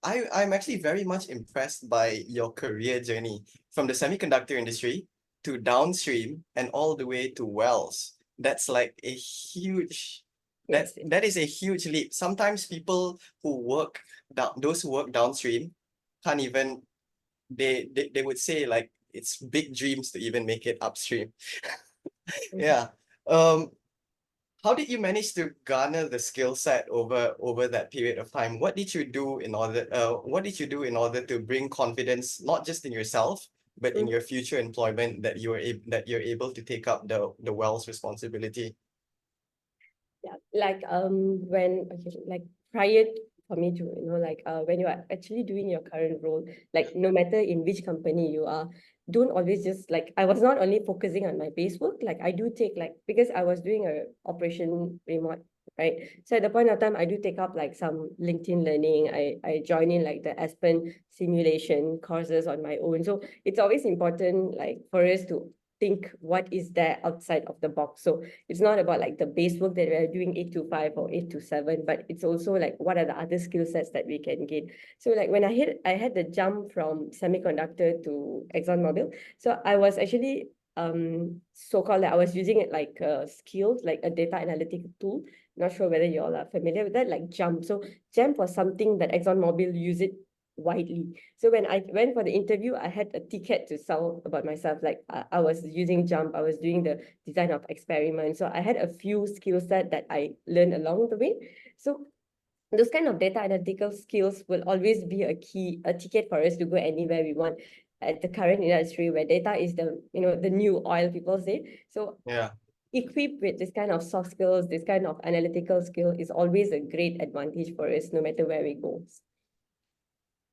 I'm actually very much impressed by your career journey from the semiconductor industry to downstream and all the way to wells. That's like a huge Yes. that is a huge leap. Sometimes people who work down those who work downstream can't even they would say like it's big dreams to even make it upstream. Mhm. Yeah. How did you manage to garner the skill set over that period of time? What did you do in order to bring confidence not just in yourself, but in Mhm. your future employment that that you're able to take up the wells responsibility? Yeah, like when okay, like prior for me to like when you are actually doing your current role, like no matter in which company you are, don't always just like I was not only focusing on my base work, like I do take like because I was doing a operation remote, right? So at the point of time, I do take up like some LinkedIn learning. I join in like the Aspen simulation courses on my own. So it's always important like for us to think what is there outside of the box. So it's not about like the base work that we're doing 8 to 5 or 8 to 7, but it's also like what are the other skill sets that we can gain. So like when I had the jump from semiconductor to ExxonMobil, so I was actually so-called like I was using it like skills like a data analytic tool. Not sure whether you all are familiar with that, like jump. So jump was something that ExxonMobil use it widely. So when I went for the interview, I had a ticket to sell about myself. Like I was using jump, I was doing the design of experiments. So I had a few skill set that I learned along the way. So those kind of data analytical skills will always be a ticket for us to go anywhere we want at the current industry where data is the new oil, people say. So Yeah. equipped with this kind of soft skills, this kind of analytical skill is always a great advantage for us no matter where we go.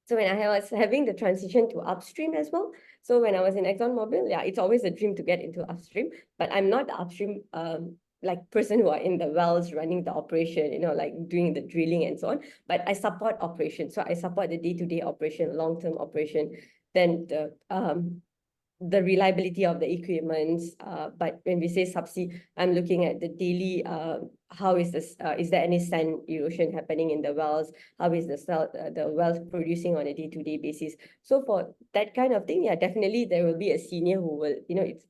So when I was having the transition to upstream as well, so when I was in ExxonMobil, yeah, it's always a dream to get into upstream, but I'm not the upstream like person who are in the wells running the operation, like doing the drilling and so on. But I support operation. So I support the day-to-day operation, long-term operation, then the reliability of the equipment. But when we say subsea, I'm looking at the daily, how is this, is there any sand erosion happening in the wells? How is the wells producing on a day-to-day basis? So for that kind of thing, yeah, definitely there will be a senior who will,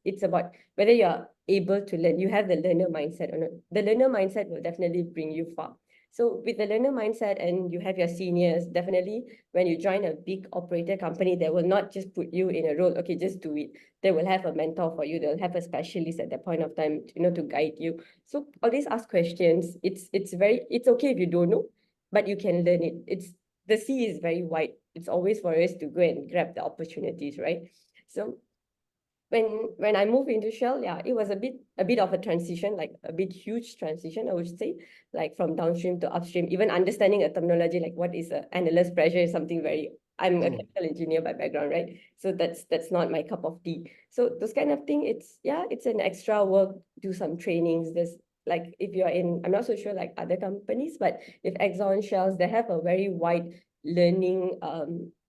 it's about whether you're able to learn, you have the learner mindset or not. The learner mindset will definitely bring you far. So with the learner mindset and you have your seniors, definitely when you join a big operator company, they will not just put you in a role, okay, just do it. They will have a mentor for you. They'll have a specialist at that point of time, to guide you. So always ask questions. It's okay if you don't know, but you can learn it. The sea is very wide. It's always for us to go and grab the opportunities, right? So when I moved into Shell, yeah, it was a bit of a transition, like a bit huge transition, I would say, like from downstream to upstream. Even understanding a terminology like what is a analyst pressure is something very. I'm a Mm. chemical engineer by background, right? So that's not my cup of tea. So those kind of thing, it's an extra work. Do some trainings. There's like if you're in, I'm not so sure like other companies, but if Exxon, Shells, they have a very wide learning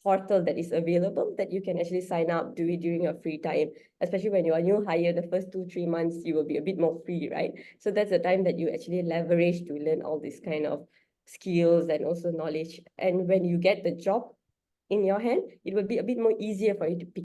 portal that is available that you can actually sign up, do it during your free time, especially when you are new hire, the first 2 3 months you will be a bit more free, right? So that's the time that you actually leverage to learn all these kind of skills and also knowledge. And when you get the job in your hand, it will be a bit more easier for you to pick